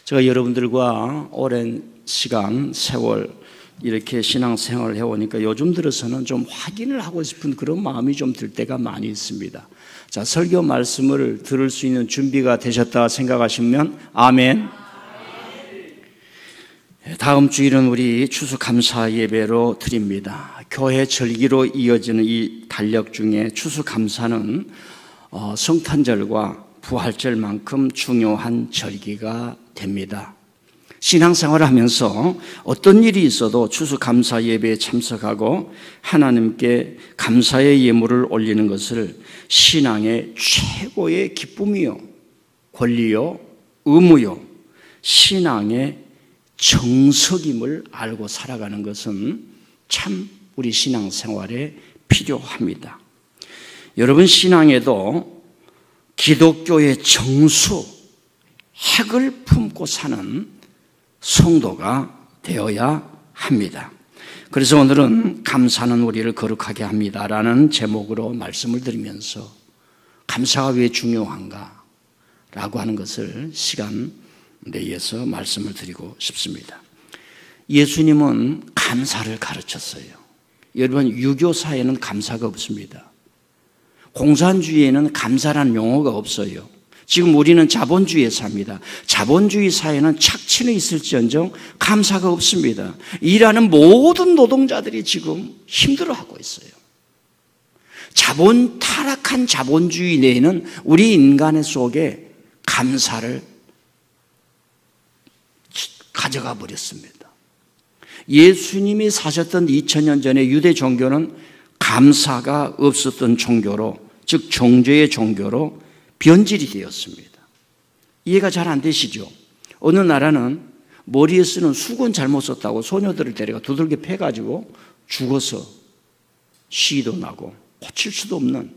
제가 여러분들과 오랜 시간, 세월 이렇게 신앙생활을 해오니까 요즘 들어서는 좀 확인을 하고 싶은 그런 마음이 좀 들 때가 많이 있습니다. 자, 설교 말씀을 들을 수 있는 준비가 되셨다 생각하시면 아멘. 다음 주일은 우리 추수감사 예배로 드립니다. 교회 절기로 이어지는 이 달력 중에 추수감사는 성탄절과 부활절만큼 중요한 절기가 됩니다. 신앙생활을 하면서 어떤 일이 있어도 추수감사 예배에 참석하고 하나님께 감사의 예물을 올리는 것을 신앙의 최고의 기쁨이요, 권리요, 의무요, 신앙의 정석임을 알고 살아가는 것은 참 우리 신앙생활에 필요합니다. 여러분, 신앙에도 기독교의 정수, 핵을 품고 사는 성도가 되어야 합니다. 그래서 오늘은 감사는 우리를 거룩하게 합니다라는 제목으로 말씀을 드리면서 감사가 왜 중요한가 라고 하는 것을 시간 내에서 말씀을 드리고 싶습니다. 예수님은 감사를 가르쳤어요. 여러분, 유교사에는 감사가 없습니다. 공산주의에는 감사라는 용어가 없어요. 지금 우리는 자본주의에 삽니다. 자본주의 사회는 착취는 있을지언정 감사가 없습니다. 일하는 모든 노동자들이 지금 힘들어하고 있어요. 타락한 자본주의 내에는 우리 인간의 속에 감사를 가져가 버렸습니다. 예수님이 사셨던 2000년 전에 유대 종교는 감사가 없었던 종교로, 즉 정죄의 종교로 변질이 되었습니다. 이해가 잘 안 되시죠? 어느 나라는 머리에 쓰는 수건 잘못 썼다고 소녀들을 데려가 두들겨 패가지고 죽어서 시도 나고 고칠 수도 없는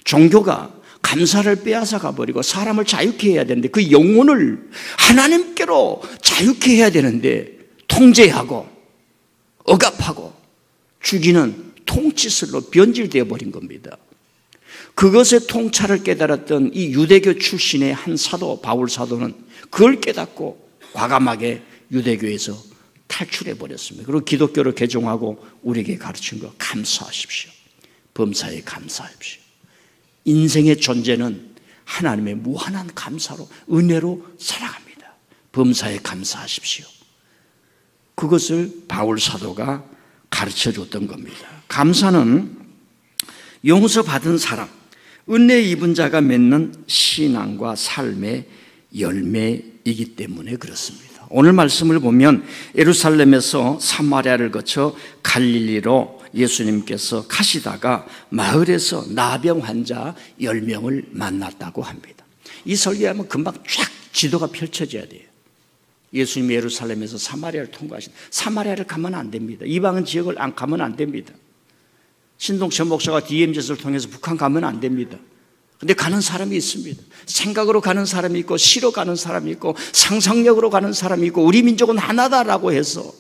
종교가 감사를 빼앗아 가버리고 사람을 자유케 해야 되는데 그 영혼을 하나님께로 자유케 해야 되는데 통제하고 억압하고 죽이는 통치술로 변질되어 버린 겁니다. 그것의 통찰을 깨달았던 이 유대교 출신의 한 사도, 바울 사도는 그걸 깨닫고 과감하게 유대교에서 탈출해 버렸습니다. 그리고 기독교를 개종하고 우리에게 가르친 거, 감사하십시오. 범사에 감사하십시오. 인생의 존재는 하나님의 무한한 감사로, 은혜로 살아갑니다. 범사에 감사하십시오. 그것을 바울 사도가 가르쳐 줬던 겁니다. 감사는 용서받은 사람, 은혜 입은 자가 맺는 신앙과 삶의 열매이기 때문에 그렇습니다. 오늘 말씀을 보면 예루살렘에서 사마리아를 거쳐 갈릴리로 예수님께서 가시다가 마을에서 나병 환자 10명을 만났다고 합니다. 이 설교하면 금방 쫙 지도가 펼쳐져야 돼요. 예수님이 예루살렘에서 사마리아를 통과하신, 사마리아를 가면 안 됩니다. 이방인 지역을 안 가면 안 됩니다. 신동철 목사가 DMZ를 통해서 북한 가면 안 됩니다. 근데 가는 사람이 있습니다. 생각으로 가는 사람이 있고, 시로 가는 사람이 있고, 상상력으로 가는 사람이 있고, 우리 민족은 하나다라고 해서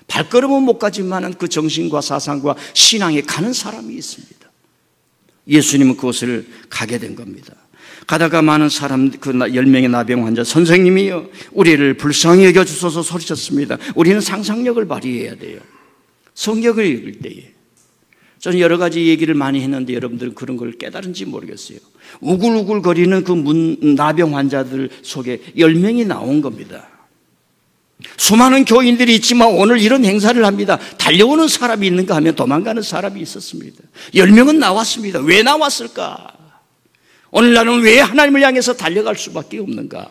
발걸음은 못 가지만 그 정신과 사상과 신앙에 가는 사람이 있습니다. 예수님은 그곳을 가게 된 겁니다. 가다가 많은 사람, 그 10명의 나병 환자, 선생님이여 우리를 불쌍히 여겨주소서 소리쳤습니다. 우리는 상상력을 발휘해야 돼요. 성경을 읽을 때에. 저는 여러 가지 얘기를 많이 했는데 여러분들은 그런 걸 깨달은지 모르겠어요. 우글우글 거리는 그 나병 환자들 속에 10명이 나온 겁니다. 수많은 교인들이 있지만 오늘 이런 행사를 합니다. 달려오는 사람이 있는가 하면 도망가는 사람이 있었습니다. 10명은 나왔습니다. 왜 나왔을까? 오늘 나는 왜 하나님을 향해서 달려갈 수밖에 없는가?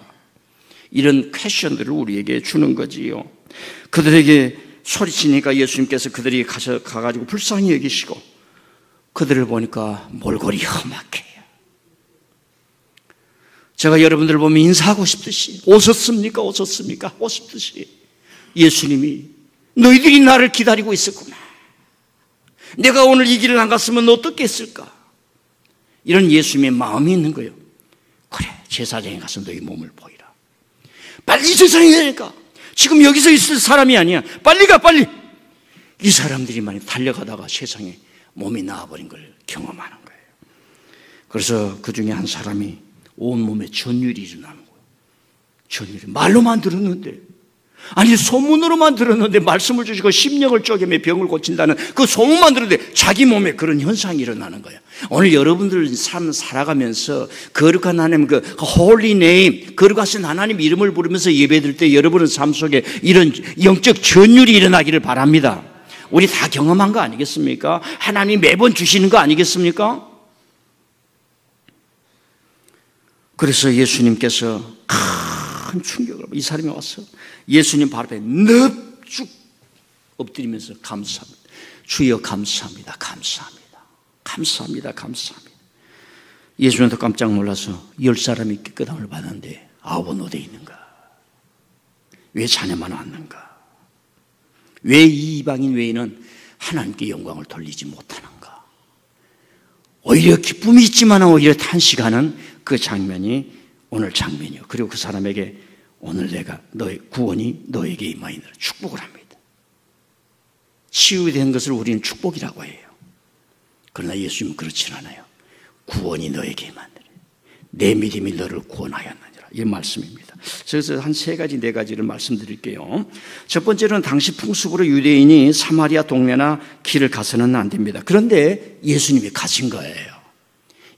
이런 퀘션들을 우리에게 주는 거지요. 그들에게 소리치니까 예수님께서 그들이 가가지고 불쌍히 여기시고 그들을 보니까 몰골이 험악해요. 제가 여러분들 보면 인사하고 싶듯이 오셨습니까? 오셨습니까? 하고 싶듯이 예수님이 너희들이 나를 기다리고 있었구나. 내가 오늘 이 길을 안 갔으면 어떻게 했을까? 이런 예수님의 마음이 있는 거예요. 그래, 제사장에 가서 너희 몸을 보이라. 빨리 제사장에 가. 지금 여기서 있을 사람이 아니야. 빨리 가, 빨리. 이 사람들이 많이 달려가다가 세상에 몸이 나와버린 걸 경험하는 거예요. 그래서 그 중에 한 사람이 온몸에 전율이 일어나는 거예요. 전율이 말로만 들었는데, 아니 소문으로만 들었는데 말씀을 주시고 심령을 쪼개며 병을 고친다는 그 소문만 들었는데 자기 몸에 그런 현상이 일어나는 거예요. 오늘 여러분들 삶 살아가면서 거룩한 하나님, 그 홀리 네임, 거룩하신 하나님 이름을 부르면서 예배드릴 때 여러분의 삶 속에 이런 영적 전율이 일어나기를 바랍니다. 우리 다 경험한 거 아니겠습니까? 하나님이 매번 주시는 거 아니겠습니까? 그래서 예수님께서 큰 충격을, 이 사람이 와서 예수님 발 앞에 넙죽 엎드리면서 감사합니다. 주여 감사합니다. 감사합니다. 감사합니다. 감사합니다. 예수님도 깜짝 놀라서 10사람이 깨끗함을 받았는데 9은 어디에 있는가? 왜 자네만 왔는가? 왜 이 이방인 외에는 하나님께 영광을 돌리지 못하는가? 오히려 기쁨이 있지만 오히려 탄식하는 그 장면이 오늘 장면이요. 그리고 그 사람에게 오늘 내가 너의 구원이 너에게 임하이노라 축복을 합니다. 치유된 것을 우리는 축복이라고 해요. 그러나 예수님은 그렇지 않아요. 구원이 너에게 임하느라 내 믿음이 너를 구원하였느니라, 이 말씀입니다. 그래서 한 3가지 4가지를 말씀드릴게요. 첫 번째는 당시 풍습으로 유대인이 사마리아 동네나 길을 가서는 안 됩니다. 그런데 예수님이 가신 거예요.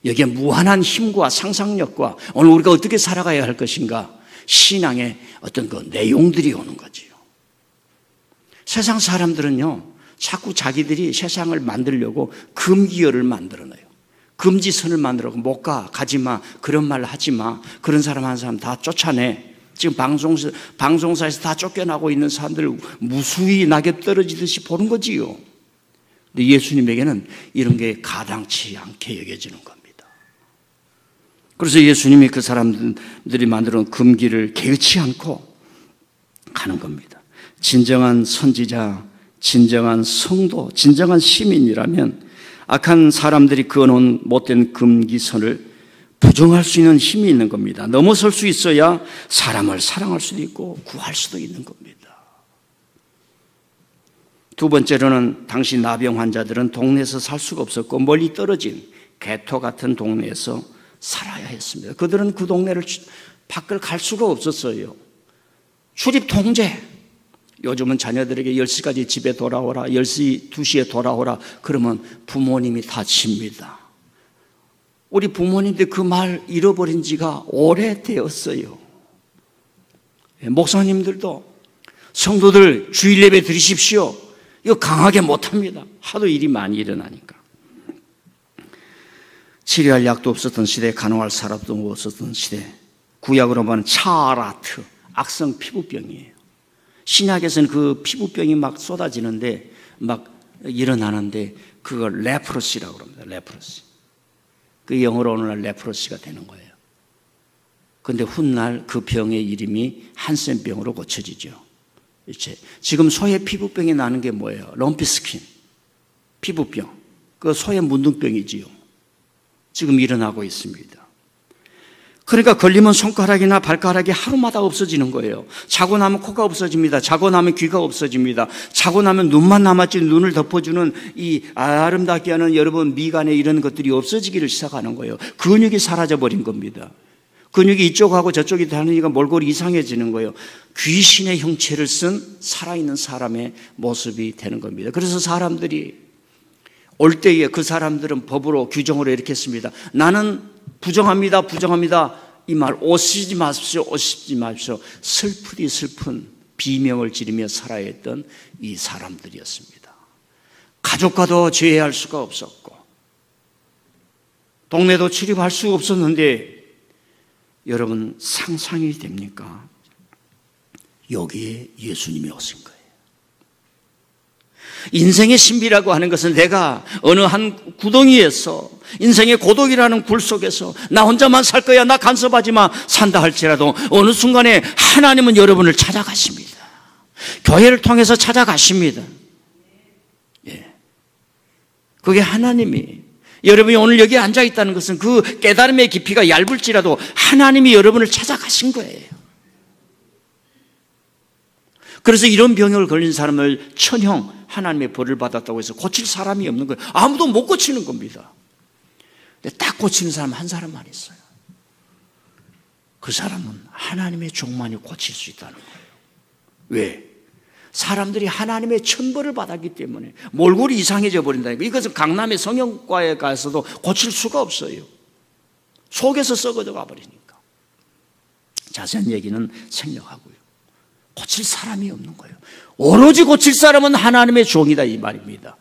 여기에 무한한 힘과 상상력과 오늘 우리가 어떻게 살아가야 할 것인가, 신앙의 어떤 그 내용들이 오는 거지요. 세상 사람들은요, 자꾸 자기들이 세상을 만들려고 금기어를 만들어놔요. 금지선을 만들어서 못 가, 가지 마, 그런 말 하지 마, 그런 사람 한 사람 다 쫓아내. 지금 방송사에서 다 쫓겨나고 있는 사람들 무수히 낙엽 떨어지듯이 보는 거지요. 근데 예수님에게는 이런 게 가당치 않게 여겨지는 겁니다. 그래서 예수님이 그 사람들이 만들어 놓은 금기를 개의치 않고 가는 겁니다. 진정한 선지자, 진정한 성도, 진정한 시민이라면 악한 사람들이 그어놓은 못된 금기선을 부정할 수 있는 힘이 있는 겁니다. 넘어설 수 있어야 사람을 사랑할 수도 있고 구할 수도 있는 겁니다. 두 번째로는 당시 나병 환자들은 동네에서 살 수가 없었고 멀리 떨어진 개토 같은 동네에서 살아야 했습니다. 그들은 그 동네를 밖을 갈 수가 없었어요. 출입 통제. 요즘은 자녀들에게 10시까지 집에 돌아오라, 10시, 2시에 돌아오라 그러면 부모님이 다칩니다. 우리 부모님들 그 말 잃어버린 지가 오래되었어요. 목사님들도 성도들 주일 예배 드리십시오. 이거 강하게 못합니다. 하도 일이 많이 일어나니까. 치료할 약도 없었던 시대, 간호할 사람도 없었던 시대, 구약으로 보면 차라트, 악성 피부병이에요. 신약에서는 그 피부병이 막 쏟아지는데 막 일어나는데 그걸 레프로시라고 합니다. 레프로시. 그 영어로 오늘날 레프로시가 되는 거예요. 그런데 훗날 그 병의 이름이 한센병으로 고쳐지죠. 이제 지금 소의 피부병이 나는 게 뭐예요? 럼피스킨, 피부병. 그 소의 문둥병이지요. 지금 일어나고 있습니다. 그러니까 걸리면 손가락이나 발가락이 하루마다 없어지는 거예요. 자고 나면 코가 없어집니다. 자고 나면 귀가 없어집니다. 자고 나면 눈만 남았지 눈을 덮어주는 이 아름답게 하는 여러분 미간에 이런 것들이 없어지기를 시작하는 거예요. 근육이 사라져버린 겁니다. 근육이 이쪽하고 저쪽이 다르니까 몰골이 이상해지는 거예요. 귀신의 형체를 쓴 살아있는 사람의 모습이 되는 겁니다. 그래서 사람들이 올 때에 그 사람들은 법으로 규정으로 이렇게 했습니다. 나는 부정합니다. 부정합니다. 이 말 오시지 마십시오. 오시지 마십시오. 슬프디 슬픈 비명을 지르며 살아야 했던 이 사람들이었습니다. 가족과도 죄할 수가 없었고 동네도 출입할 수 없었는데 여러분 상상이 됩니까? 여기에 예수님이 오신 거예요. 인생의 신비라고 하는 것은 내가 어느 한 구덩이에서 인생의 고독이라는 굴 속에서 나 혼자만 살 거야, 나 간섭하지 마, 산다 할지라도 어느 순간에 하나님은 여러분을 찾아가십니다. 교회를 통해서 찾아가십니다. 예. 그게 하나님이 여러분이 오늘 여기에 앉아 있다는 것은 그 깨달음의 깊이가 얇을지라도 하나님이 여러분을 찾아가신 거예요. 그래서 이런 병을 걸린 사람을 천형 하나님의 벌을 받았다고 해서 고칠 사람이 없는 거예요. 아무도 못 고치는 겁니다. 근데 딱 고치는 사람 한 사람만 있어요. 그 사람은 하나님의 종만이 고칠 수 있다는 거예요. 왜? 사람들이 하나님의 천벌을 받았기 때문에 몰골이 이상해져 버린다니까. 이것은 강남의 성형과에 가서도 고칠 수가 없어요. 속에서 썩어져 가버리니까. 자세한 얘기는 생략하고요. 고칠 사람이 없는 거예요. 오로지 고칠 사람은 하나님의 종이다 이 말입니다.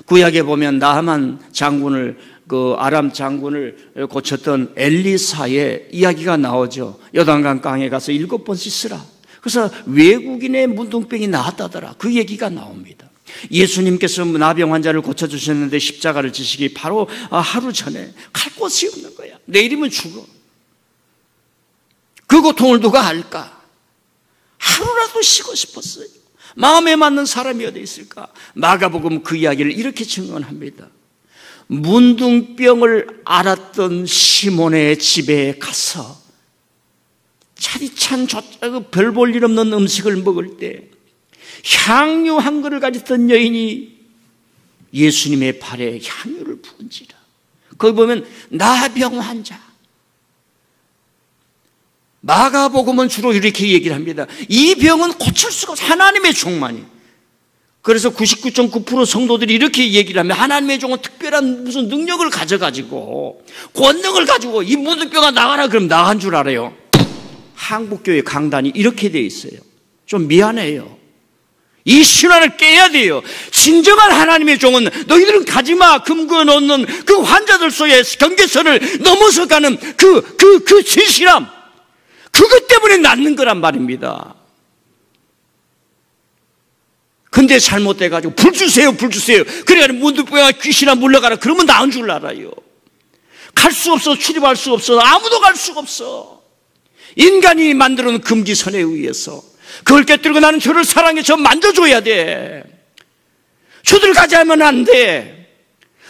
구약에 보면 나하만 장군을 아람 장군을 고쳤던 엘리사의 이야기가 나오죠. 요단강 강에 가서 7번 씻으라. 그래서 외국인의 문둥병이 나았다더라. 그 얘기가 나옵니다. 예수님께서 나병 환자를 고쳐주셨는데 십자가를 지시기 바로 하루 전에 갈 곳이 없는 거야. 내일이면 죽어. 그 고통을 누가 알까? 하루라도 쉬고 싶었어요. 마음에 맞는 사람이 어디 있을까? 마가복음 그 이야기를 이렇게 증언합니다. 문둥병을 앓았던 시몬의 집에 가서 차디찬 별 볼 일 없는 음식을 먹을 때 향유 한 그릇을 가졌던 여인이 예수님의 발에 향유를 부은지라. 거기 보면 나병 환자. 마가복음은 주로 이렇게 얘기를 합니다. 이 병은 고칠 수가 없어. 하나님의 종만이. 그래서 99.9% 성도들이 이렇게 얘기를 하면 하나님의 종은 특별한 무슨 능력을 가져가지고 권능을 가지고 이 문둥병아 나가라 그러면 나간 줄 알아요. 한국교회 강단이 이렇게 돼 있어요. 좀 미안해요. 이 신화를 깨야 돼요. 진정한 하나님의 종은 너희들은 가지마 금고 놓는 그 환자들 속에 경계선을 넘어서 가는 그 진실함, 그것 때문에 낫는 거란 말입니다. 근데 잘못돼가지고 불 주세요 불 주세요 그래야 문둥병아 귀신아 물러가라 그러면 나은 줄 알아요. 갈 수 없어. 출입할 수 없어. 아무도 갈 수가 없어. 인간이 만들어 놓은 금기선에 의해서 그걸 깨뜨리고 나는 저를 사랑해 저 만져줘야 돼. 저들 가지 하면 안 돼.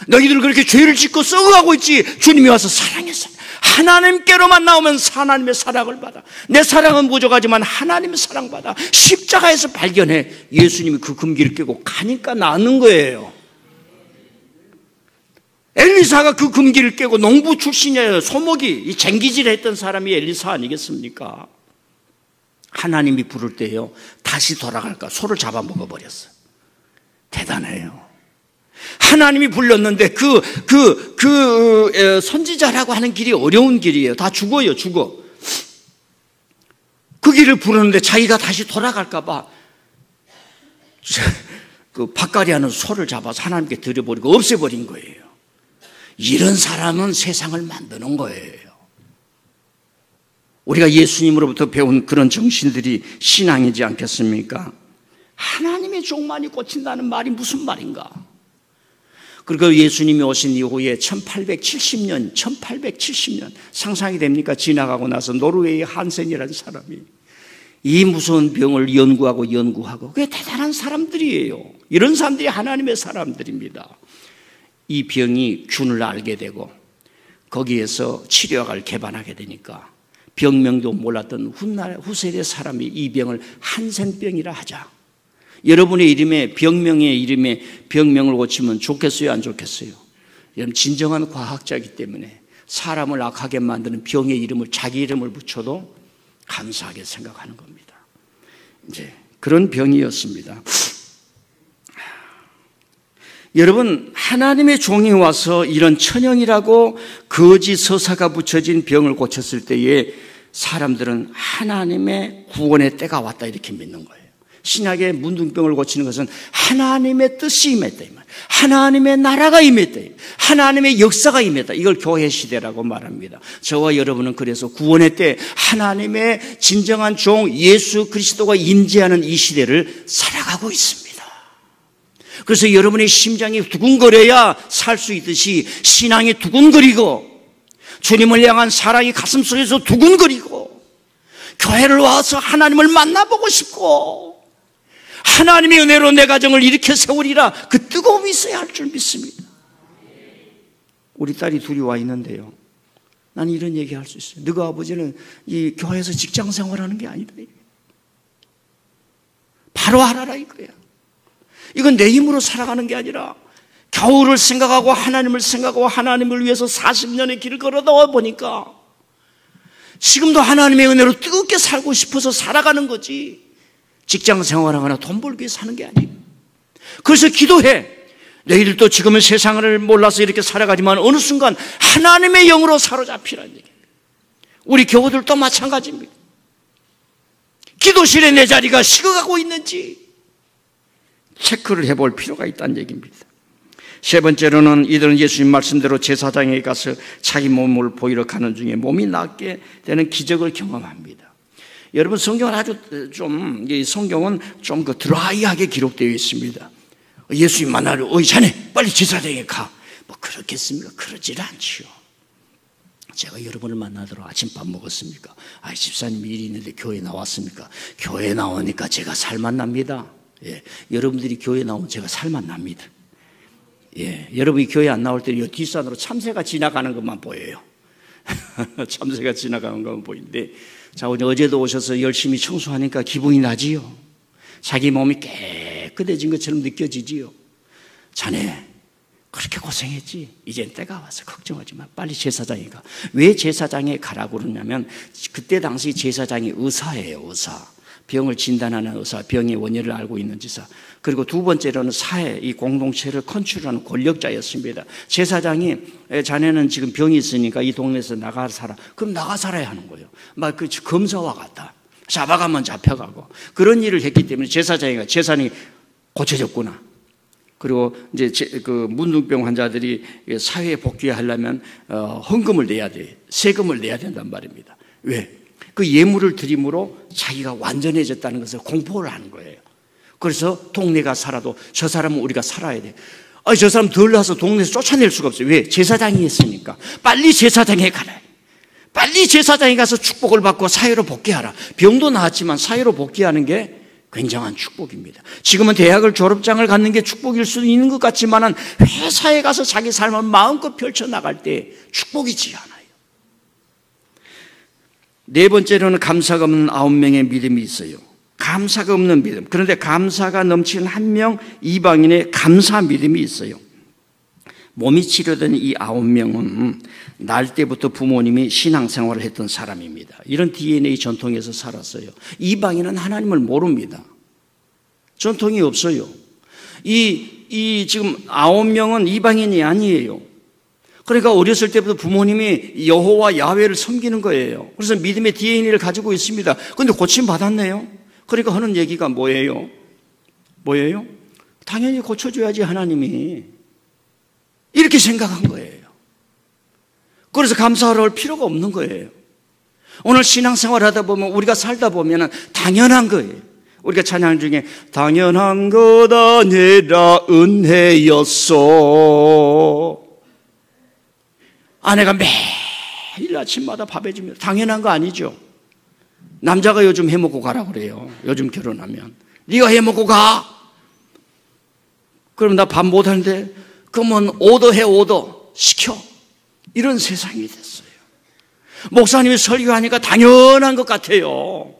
너희들 그렇게 죄를 짓고 썩어가고 있지. 주님이 와서 사랑했어. 하나님께로만 나오면 하나님의 사랑을 받아. 내 사랑은 부족하지만 하나님의 사랑받아. 십자가에서 발견해. 예수님이 그 금기를 깨고 가니까 나는 거예요. 엘리사가 그 금기를 깨고 농부 출신이에요. 소목이 쟁기질 했던 사람이 엘리사 아니겠습니까? 하나님이 부를 때요 다시 돌아갈까 소를 잡아먹어버렸어요. 대단해요. 하나님이 불렀는데 선지자라고 하는 길이 어려운 길이에요. 다 죽어요. 죽어. 그 길을 부르는데 자기가 다시 돌아갈까 봐 그 밭갈이 하는 소를 잡아서 하나님께 드려버리고 없애버린 거예요. 이런 사람은 세상을 만드는 거예요. 우리가 예수님으로부터 배운 그런 정신들이 신앙이지 않겠습니까? 하나님의 종만이 고친다는 말이 무슨 말인가? 그리고 예수님이 오신 이후에 1870년 상상이 됩니까? 지나가고 나서 노르웨이 한센이라는 사람이 이 무서운 병을 연구하고 그게 대단한 사람들이에요. 이런 사람들이 하나님의 사람들입니다. 이 병이 균을 알게 되고 거기에서 치료약을 개발하게 되니까 병명도 몰랐던 후세대 사람이 이 병을 한센병이라 하자. 여러분의 이름에 병명의 이름에 병명을 고치면 좋겠어요 안 좋겠어요? 여러분 진정한 과학자이기 때문에 사람을 악하게 만드는 병의 이름을 자기 이름을 붙여도 감사하게 생각하는 겁니다. 이제 그런 병이었습니다. 여러분 하나님의 종이 와서 이런 천형이라고 거짓 서사가 붙여진 병을 고쳤을 때에 사람들은 하나님의 구원의 때가 왔다 이렇게 믿는 거예요. 신약의 문둥병을 고치는 것은 하나님의 뜻이 임했다. 하나님의 나라가 임했다. 하나님의 역사가 임했다. 이걸 교회 시대라고 말합니다. 저와 여러분은 그래서 구원의 때 하나님의 진정한 종 예수 그리스도가 임재하는 이 시대를 살아가고 있습니다. 그래서 여러분의 심장이 두근거려야 살 수 있듯이 신앙이 두근거리고 주님을 향한 사랑이 가슴속에서 두근거리고 교회를 와서 하나님을 만나보고 싶고 하나님의 은혜로 내 가정을 일으켜 세우리라 그 뜨거움이 있어야 할 줄 믿습니다. 우리 딸이 둘이 와 있는데요 나는 이런 얘기할 수 있어요. 너가 아버지는 이 교회에서 직장 생활하는 게 아니다. 바로 하라라 이거야. 이건 내 힘으로 살아가는 게 아니라 겨울을 생각하고 하나님을 생각하고 하나님을 위해서 40년의 길을 걸어다 보니까 지금도 하나님의 은혜로 뜨겁게 살고 싶어서 살아가는 거지, 직장 생활하거나 돈 벌기 위해 사는 게 아니에요. 그래서 기도해. 너희들도 지금은 세상을 몰라서 이렇게 살아가지만 어느 순간 하나님의 영으로 사로잡히라는 얘기입니다. 우리 교우들도 마찬가지입니다. 기도실에 내 자리가 식어가고 있는지 체크를 해볼 필요가 있다는 얘기입니다. 세 번째로는 이들은 예수님 말씀대로 제사장에 가서 자기 몸을 보이러 가는 중에 몸이 낫게 되는 기적을 경험합니다. 여러분, 성경은 아주 성경은 좀 드라이하게 기록되어 있습니다. 예수님 만나러, 어이 자네 빨리 제사장에 가. 뭐 그렇겠습니까? 그러질 않지요. 제가 여러분을 만나도록 아침밥 먹었습니까? 아, 집사님 일이 있는데 교회 나왔습니까? 교회 나오니까 제가 살만 납니다. 예, 여러분들이 교회 나오면 제가 살만 납니다. 예, 여러분이 교회 안 나올 때는 이 뒷산으로 참새가 지나가는 것만 보여요. 참새가 지나가는 것만 보이는데, 자, 어제도 오셔서 열심히 청소하니까 기분이 나지요. 자기 몸이 깨끗해진 것처럼 느껴지지요. 자네 그렇게 고생했지? 이젠 때가 와서 걱정하지 마. 빨리 제사장에 가. 왜 제사장에 가라고 그러냐면, 그때 당시 제사장이 의사예요. 의사. 병을 진단하는 의사, 병의 원인을 알고 있는 지사. 그리고 두 번째로는 사회, 이 공동체를 컨트롤하는 권력자였습니다. 제사장이 자네는 지금 병이 있으니까 이 동네에서 나가 살아. 그럼 나가 살아야 하는 거예요. 막 그 검사와 같다. 잡아가면 잡혀가고. 그런 일을 했기 때문에 제사장이 고쳐졌구나. 그리고 이제 그 문둥병 환자들이 사회에 복귀하려면 헌금을 내야 돼. 세금을 내야 된단 말입니다. 왜? 그 예물을 드림으로 자기가 완전해졌다는 것을 공포를 하는 거예요. 그래서 동네가 살아도 저 사람은 우리가 살아야 돼. 저 사람 덜 나서 동네에서 쫓아낼 수가 없어요. 왜? 제사장이 했으니까. 빨리 제사장에 가라. 빨리 제사장에 가서 축복을 받고 사회로 복귀하라. 병도 나았지만 사회로 복귀하는 게 굉장한 축복입니다. 지금은 대학을 졸업장을 갖는 게 축복일 수도 있는 것 같지만 회사에 가서 자기 삶을 마음껏 펼쳐나갈 때 축복이지 않아요. 네 번째로는 감사가 없는 9명의 믿음이 있어요. 감사가 없는 믿음. 그런데 감사가 넘치는 한 명 이방인의 감사 믿음이 있어요. 몸이 치료된 이 9명은 날 때부터 부모님이 신앙생활을 했던 사람입니다. 이런 DNA 전통에서 살았어요. 이방인은 하나님을 모릅니다. 전통이 없어요. 이 지금 9명은 이방인이 아니에요. 그러니까 어렸을 때부터 부모님이 여호와 야훼를 섬기는 거예요. 그래서 믿음의 DNA를 가지고 있습니다. 그런데 고침받았네요. 그러니까 하는 얘기가 뭐예요? 당연히 고쳐줘야지 하나님이. 이렇게 생각한 거예요. 그래서 감사하러 올 필요가 없는 거예요. 오늘 신앙생활 하다 보면, 우리가 살다 보면 당연한 거예요. 우리가 찬양 중에 당연한 것 아니라 은혜였어. 아내가 매일 아침마다 밥 해주면 당연한 거 아니죠. 남자가 요즘 해먹고 가라고 그래요. 요즘 결혼하면 네가 해먹고 가. 그럼 나 밥 못하는데 그러면 오더 시켜. 이런 세상이 됐어요. 목사님이 설교하니까 당연한 것 같아요.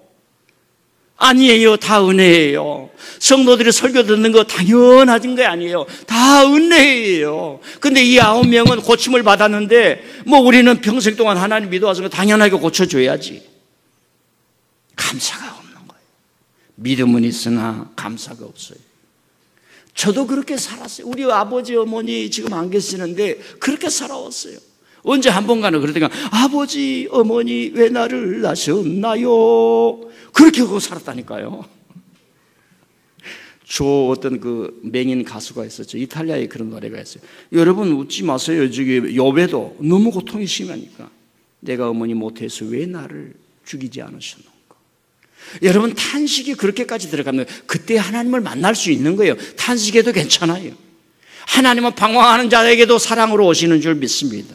아니에요. 다 은혜예요. 성도들이 설교 듣는 거 당연한 게 아니에요. 다 은혜예요. 근데 이 9명은 고침을 받았는데 우리는 평생 동안 하나님 믿어와서 당연하게 고쳐줘야지. 감사가 없는 거예요. 믿음은 있으나 감사가 없어요. 저도 그렇게 살았어요. 우리 아버지 어머니 지금 안 계시는데 그렇게 살아왔어요. 언제 한 번가는 그러다가 아버지 어머니 왜 나를 낳으셨나요? 그렇게 하고 살았다니까요. 어떤 그 맹인 가수가 있었죠. 이탈리아에 그런 노래가 있어요. 여러분 웃지 마세요. 저기 요배도 너무 고통이 심하니까 내가 어머니 못해서 왜 나를 죽이지 않으셨는가. 여러분 탄식이 그렇게까지 들어가면 그때 하나님을 만날 수 있는 거예요. 탄식해도 괜찮아요. 하나님은 방황하는 자에게도 사랑으로 오시는 줄 믿습니다.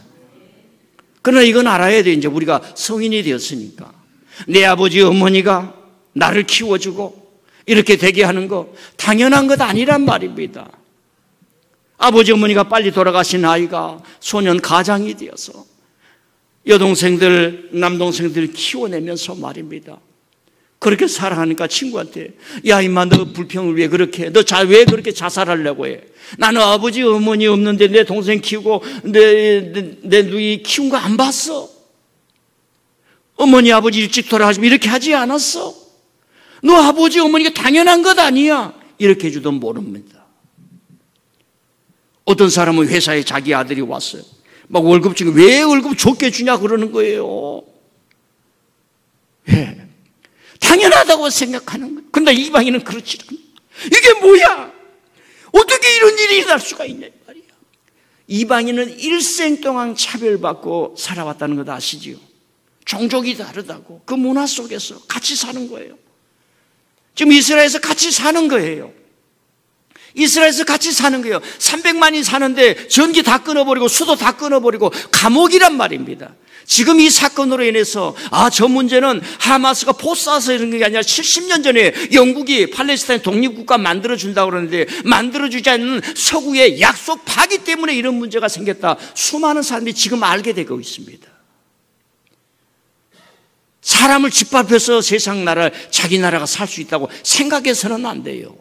그러나 이건 알아야 돼요. 이제 우리가 성인이 되었으니까 내 아버지 어머니가 나를 키워주고 이렇게 되게 하는 거 당연한 것 아니란 말입니다. 아버지 어머니가 빨리 돌아가신 아이가 소년 가장이 되어서 여동생들 남동생들을 키워내면서 말입니다. 그렇게 살아가니까 친구한테 야 임마 너 불평을 왜 그렇게 해? 너 왜 그렇게 자살하려고 해? 나는 아버지 어머니 없는데 내 동생 키우고 내 누이 키운 거 안 봤어. 어머니 아버지 일찍 돌아가시면 이렇게 하지 않았어? 너 아버지 어머니가 당연한 것 아니야? 이렇게 해주도 모릅니다. 어떤 사람은 회사에 자기 아들이 왔어요. 막 월급 주고 왜 월급 적게 주냐 그러는 거예요. 왜? 당연하다고 생각하는 거예요. 근데 이방인은 그렇지 않아요. 이게 뭐야? 어떻게 이런 일이 일어날 수가 있냐 말이야. 이방인은 일생 동안 차별받고 살아왔다는 것 아시지요? 종족이 다르다고 그 문화 속에서 같이 사는 거예요. 지금 이스라엘에서 같이 사는 거예요. 이스라엘에서 같이 사는 거예요. 300만이 사는데 전기 다 끊어버리고 수도 다 끊어버리고 감옥이란 말입니다. 지금 이 사건으로 인해서 저 문제는 하마스가 포스아서 이런 게 아니라 70년 전에 영국이 팔레스타인 독립국가 만들어준다고 그러는데 만들어주지 않는 서구의 약속 파기 때문에 이런 문제가 생겼다. 수많은 사람들이 지금 알게 되고 있습니다. 사람을 짓밟혀서 세상 나라 자기 나라가 살 수 있다고 생각해서는 안 돼요.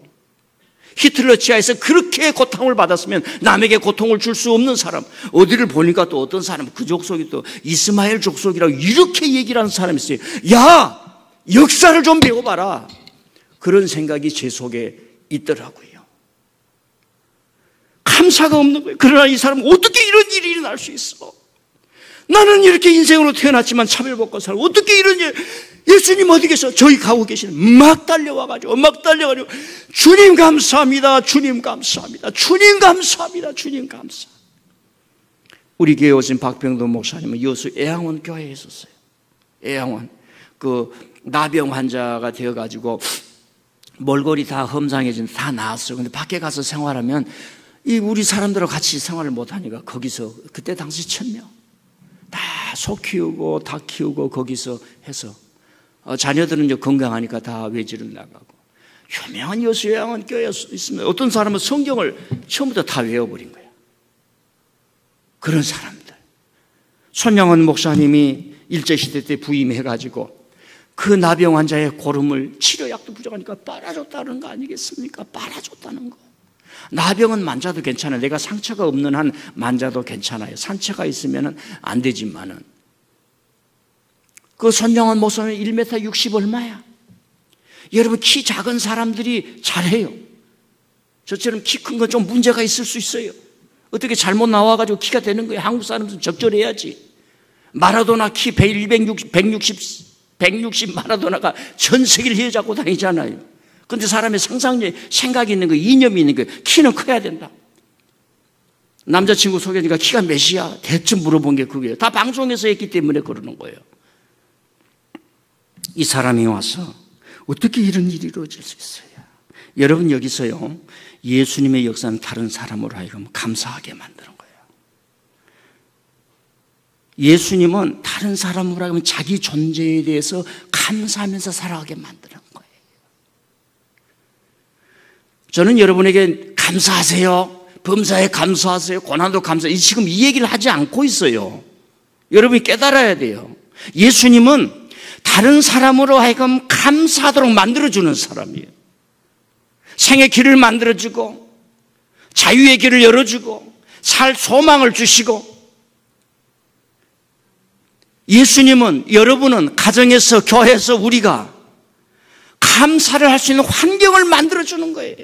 히틀러 지하에서 그렇게 고통을 받았으면 남에게 고통을 줄 수 없는 사람, 어디를 보니까 또 어떤 사람은 그 족속이 또 이스마엘 족속이라고 이렇게 얘기를 하는 사람이 있어요. 야, 역사를 좀 배워봐라. 그런 생각이 제 속에 있더라고요. 감사가 없는 거예요. 그러나 이 사람은 어떻게 이런 일이 일어날 수 있어? 나는 이렇게 인생으로 태어났지만 차별받고 살고 어떻게 이런 일, 예수님 어디 계셔? 저희 가고 계시는 막 달려와가지고 주님 감사합니다. 주님 감사합니다. 주님 감사합니다. 주님 감사. 우리 교회 오신 박병도 목사님은 여수 애양원 교회에 있었어요. 애양원 그 나병 환자가 되어가지고 몰골이 다 험상해진 다 나았어요. 근데 밖에 가서 생활하면 이 우리 사람들하고 같이 생활을 못하니까 거기서 그때 당시 1000명 다 소 키우고 닭 키우고 거기서 해서 자녀들은 이제 건강하니까 다 외지를 나가고 유명한 여수 애양원 교회에 있습니다. 어떤 사람은 성경을 처음부터 다 외워버린 거예요. 그런 사람들. 손양원 목사님이 일제시대 때 부임해가지고 그 나병 환자의 고름을 치료약도 부족하니까 빨아줬다는 거 아니겠습니까? 빨아줬다는 거. 나병은 만져도 괜찮아요. 내가 상처가 없는 한 만져도 괜찮아요. 상처가 있으면 안 되지만은. 그 손양원 목사님 1m 60 얼마야? 여러분 키 작은 사람들이 잘해요. 저처럼 키 큰 건 좀 문제가 있을 수 있어요. 어떻게 잘못 나와가지고 키가 되는 거예요. 한국 사람들은 적절해야지. 마라도나 키 160 마라도나가 전 세계를 휘어잡고 다니잖아요. 그런데 사람의 상상력이 생각이 있는 거, 이념이 있는 거, 키는 커야 된다. 남자친구 소개하니까 키가 몇이야? 대충 물어본 게 그거예요. 다 방송에서 했기 때문에 그러는 거예요. 이 사람이 와서 어떻게 이런 일이 이루어질 수 있어요? 여러분 여기서요, 예수님의 역사는 다른 사람으로 하여금 감사하게 만드는 거예요. 예수님은 다른 사람으로 하여금 자기 존재에 대해서 감사하면서 살아가게 만드는 거예요. 저는 여러분에게 감사하세요, 범사에 감사하세요, 고난도 감사해요, 지금 이 얘기를 하지 않고 있어요. 여러분이 깨달아야 돼요. 예수님은 다른 사람으로 하여금 감사하도록 만들어주는 사람이에요. 생의 길을 만들어주고 자유의 길을 열어주고 살 소망을 주시고, 예수님은, 여러분은 가정에서 교회에서 우리가 감사를 할 수 있는 환경을 만들어주는 거예요.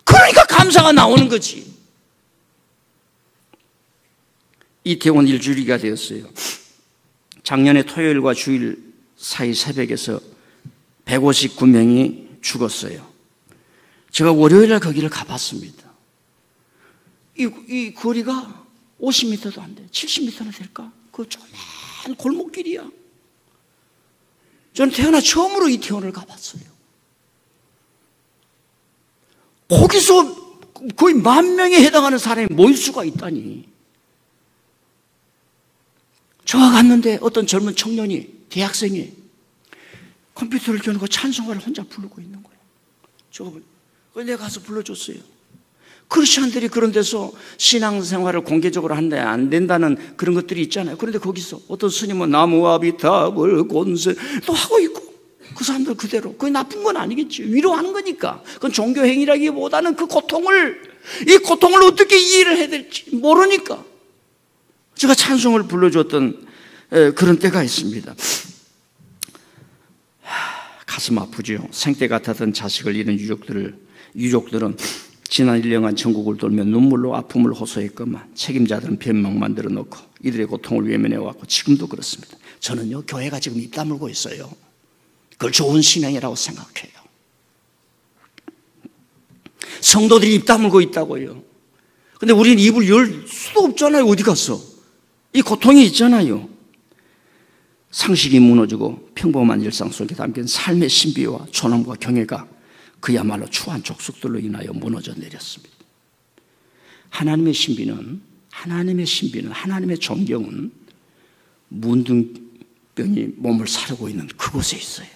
그러니까 감사가 나오는 거지. 이태원 일주일이가 되었어요. 작년에 토요일과 주일 사이 새벽에서 159명이 죽었어요. 제가 월요일날 거기를 가봤습니다. 이 거리가 50m도 안 돼. 70m나 될까? 그 조그만 골목길이야. 저는 태어나 처음으로 이태원을 가봤어요. 거기서 거의 10,000명에 해당하는 사람이 모일 수가 있다니. 제가 갔는데 어떤 젊은 청년이, 대학생이 컴퓨터를 켜놓고 찬송가를 혼자 부르고 있는 거예요. 내가 가서 불러줬어요. 크리스천들이 그런 데서 신앙생활을 공개적으로 한데 안 된다는 그런 것들이 있잖아요. 그런데 거기서 어떤 스님은 나무와 비탑을 곤세 또 하고 있고, 그 사람들 그대로. 그게 나쁜 건 아니겠지. 위로하는 거니까. 그건 종교행위라기보다는 이 고통을 어떻게 이해를 해야 될지 모르니까. 제가 찬송을 불러줬던 그런 때가 있습니다. 가슴 아프죠. 생때 같았던 자식을 잃은 유족들은 지난 1년간 전국을 돌며 눈물로 아픔을 호소했건만 책임자들은 변명 만들어 놓고 이들의 고통을 외면해왔고 지금도 그렇습니다. 저는요, 교회가 지금 입 다물고 있어요. 그걸 좋은 신앙이라고 생각해요. 성도들이 입 다물고 있다고요. 근데 우리는 입을 열 수도 없잖아요. 어디 갔어? 이 고통이 있잖아요. 상식이 무너지고 평범한 일상 속에 담긴 삶의 신비와 존엄과 경애가 그야말로 추한 족속들로 인하여 무너져 내렸습니다. 하나님의 신비는, 하나님의 존경은 문둥병이 몸을 사르고 있는 그곳에 있어요.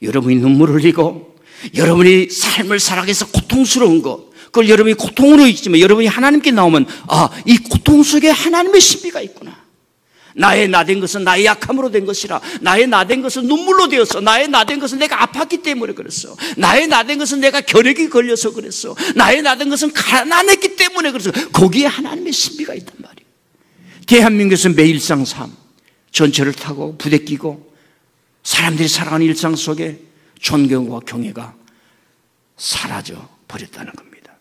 여러분이 눈물을 흘리고 여러분이 삶을 살아가기 위해서 고통스러운 것, 그걸 여러분이 고통으로 있지만 여러분이 하나님께 나오면 이 고통 속에 하나님의 신비가 있구나. 나의 나된 것은 나의 약함으로 된 것이라. 나의 나된 것은 눈물로 되었어. 나의 나된 것은 내가 아팠기 때문에 그랬어. 나의 나된 것은 내가 결핵이 걸려서 그랬어. 나의 나된 것은 가난했기 때문에 그랬어. 거기에 하나님의 신비가 있단 말이에요. 대한민국에서 매일상 삶, 전철을 타고 부대 끼고 사람들이 살아가는 일상 속에 존경과 경애가 사라져 버렸다는 겁니다.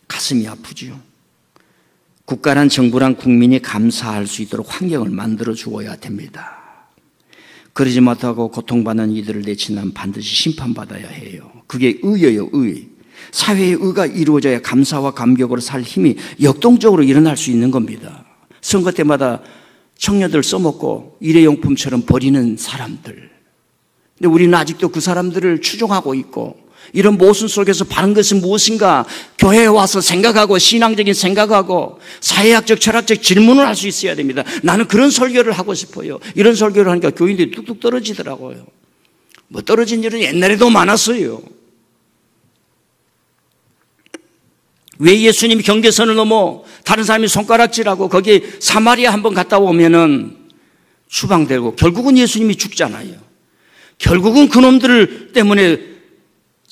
가슴이 아프지요. 국가란 정부란 국민이 감사할 수 있도록 환경을 만들어 주어야 됩니다. 그러지 못하고 고통받는 이들을 내친다면 반드시 심판받아야 해요. 그게 의예요, 의. 사회의 의가 이루어져야 감사와 감격으로 살 힘이 역동적으로 일어날 수 있는 겁니다. 선거 때마다 청년들 써먹고 일회용품처럼 버리는 사람들. 근데 우리는 아직도 그 사람들을 추종하고 있고, 이런 모순 속에서 바른 것은 무엇인가 교회에 와서 생각하고 신앙적인 생각하고 사회학적 철학적 질문을 할 수 있어야 됩니다. 나는 그런 설교를 하고 싶어요. 이런 설교를 하니까 교인들이 뚝뚝 떨어지더라고요. 뭐 떨어진 일은 옛날에도 많았어요. 왜 예수님이 경계선을 넘어 다른 사람이 손가락질하고 거기 사마리아 한번 갔다 오면은 추방되고 결국은 예수님이 죽잖아요. 결국은 그놈들 때문에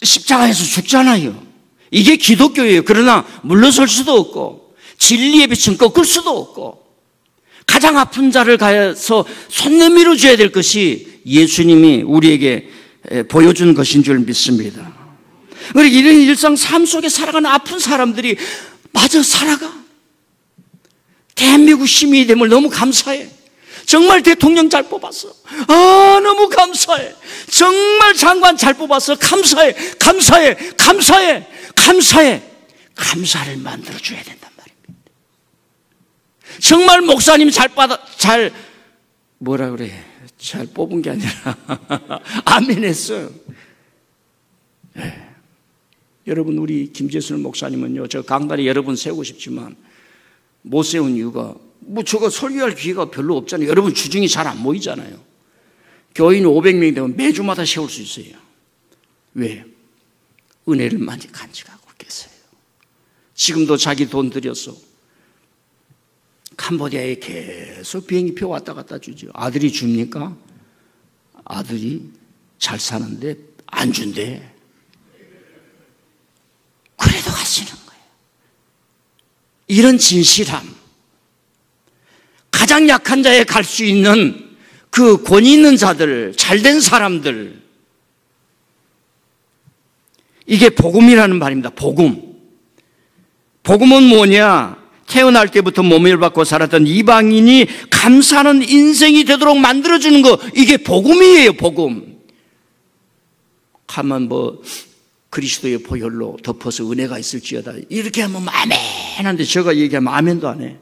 십자가에서 죽잖아요. 이게 기독교예요. 그러나 물러설 수도 없고 진리의 빛은 꺾을 수도 없고 가장 아픈 자를 가서 손 내밀어 줘야 될 것이 예수님이 우리에게 보여준 것인 줄 믿습니다. 그러니까 이런 일상 삶 속에 살아가는 아픈 사람들이 마저 살아가. 대한민국 시민이 됨을 너무 감사해. 정말 대통령 잘 뽑았어. 너무 감사해. 정말 장관 잘 뽑았어. 감사해. 감사를 만들어줘야 된단 말입니다. 정말 목사님 잘 뽑은 게 아니라 아멘 했어요. 네. 여러분, 우리 김재순 목사님은요, 저 강단에 여러 번 세우고 싶지만 못 세운 이유가 저거 설교할 기회가 별로 없잖아요. 여러분 주중이 잘 안 모이잖아요. 교인 500명 되면 매주마다 세울 수 있어요. 왜? 은혜를 많이 간직하고 계세요. 지금도 자기 돈 들여서 캄보디아에 계속 비행기표 왔다 갔다 주죠. 아들이 줍니까? 아들이 잘 사는데 안 준대. 그래도 하시는 거예요. 이런 진실함, 가장 약한 자에 갈 수 있는 그 권위 있는 자들, 잘된 사람들, 이게 복음이라는 말입니다. 복음은 뭐냐? 태어날 때부터 모멸 받고 살았던 이방인이 감사하는 인생이 되도록 만들어주는 거, 이게 복음이에요. 복음. 가만 그리스도의 보혈로 덮어서 은혜가 있을지어다, 이렇게 하면 아멘한데 제가 얘기하면 아멘도 안 해.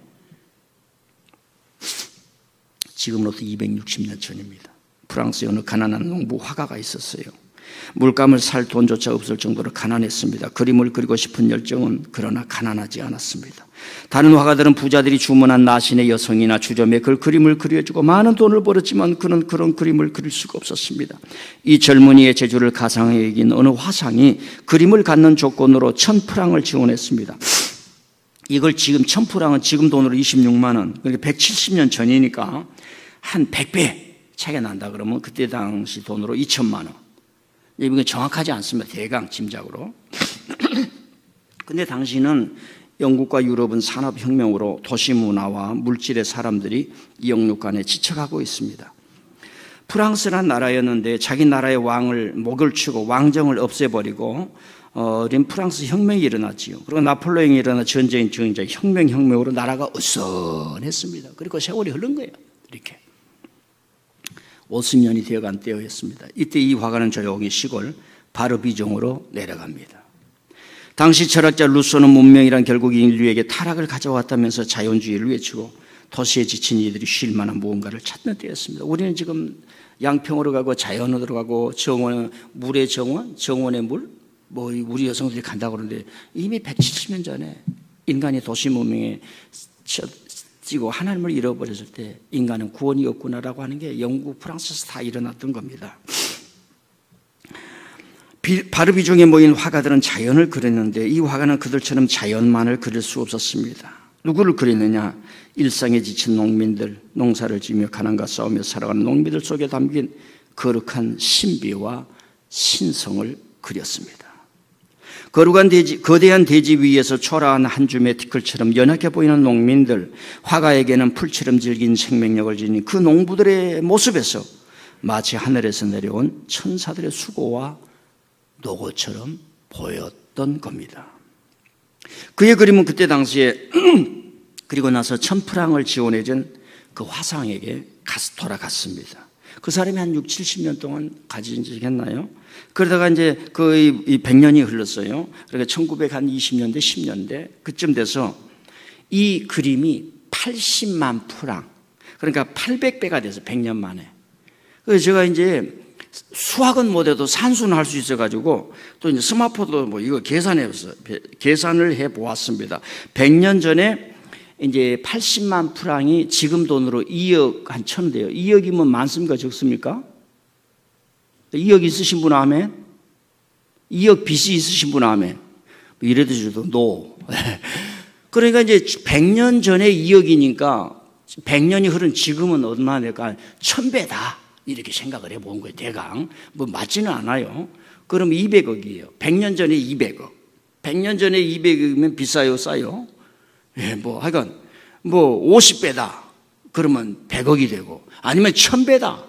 지금으로부터 260년 전입니다. 프랑스에 어느 가난한 농부 화가가 있었어요. 물감을 살 돈조차 없을 정도로 가난했습니다. 그림을 그리고 싶은 열정은 그러나 가난하지 않았습니다. 다른 화가들은 부자들이 주문한 나신의 여성이나 주점에 그 그림을 그려주고 많은 돈을 벌었지만 그는 그런 그림을 그릴 수가 없었습니다. 이 젊은이의 재주를 가상하게 여긴 어느 화상이 그림을 갖는 조건으로 1000프랑을 지원했습니다. 이걸 지금 1000프랑은 지금 돈으로 26만 원, 그러니까 170년 전이니까 한 100배 차이가 난다 그러면 그때 당시 돈으로 2천만 원. 이건 정확하지 않습니다. 대강 짐작으로. 근데 당시는 영국과 유럽은 산업혁명으로 도시 문화와 물질의 사람들이 이 영육간에 지쳐가고 있습니다. 프랑스란 나라였는데 자기 나라의 왕을 목을 치고 왕정을 없애버리고 프랑스 혁명이 일어났지요. 그리고 나폴레옹이 일어나 전쟁 혁명으로 나라가 어선했습니다. 그리고 세월이 흐른 거예요. 이렇게 50년이 되어간 때였습니다. 이때 이 화가는 조용히 시골 바르비종으로 내려갑니다. 당시 철학자 루소는 문명이란 결국 인류에게 타락을 가져왔다면서 자연주의를 외치고 도시에 지친 이들이 쉴 만한 무언가를 찾는 때였습니다. 우리는 지금 양평으로 가고 자연으로 가고 정원, 물의 정원, 정원의 물, 우리 여성들이 간다고 그러는데 이미 170년 전에 인간이 도시 문명에 찌고 하나님을 잃어버렸을 때 인간은 구원이 없구나라고 하는 게 영국, 프랑스에서 다 일어났던 겁니다. 바르비종에 모인 화가들은 자연을 그렸는데 이 화가는 그들처럼 자연만을 그릴 수 없었습니다. 누구를 그리느냐? 일상에 지친 농민들, 농사를 지며 가난과 싸우며 살아가는 농민들 속에 담긴 거룩한 신비와 신성을 그렸습니다. 거대한 대지 위에서 초라한 한 줌의 티끌처럼 연약해 보이는 농민들, 화가에게는 풀처럼 질긴 생명력을 지닌 그 농부들의 모습에서 마치 하늘에서 내려온 천사들의 수고와 노고처럼 보였던 겁니다. 그의 그림은 그때 당시에 그리고 나서 1000프랑을 지원해준 그 화상에게 돌아갔습니다. 그 사람이 한 60, 70년 동안 가지했나요? 그러다가 이제 거의 100년이 흘렀어요. 그러니까 1920년대, 10년대 그쯤 돼서 이 그림이 80만 프랑, 그러니까 800배가 돼서 100년 만에. 그래서 제가 이제 수학은 못해도 산수는 할 수 있어가지고 또 이제 스마트폰도 이거 계산을 해 보았습니다. 100년 전에 이제 80만 프랑이 지금 돈으로 2억 한 천 돼요. 2억이면 많습니까? 적습니까? 2억 있으신 분 아멘? 2억 빚이 있으신 분 아멘? 이래도 저도 노. 그러니까 이제 100년 전에 2억이니까 100년이 흐른 지금은 얼마나 될까? 1000배다. 이렇게 생각을 해본 거예요. 대강. 맞지는 않아요. 그럼 200억이에요. 100년 전에 200억. 100년 전에 200억이면 비싸요? 싸요? 예, 하여간 50배다. 그러면 100억이 되고, 아니면 1000배다.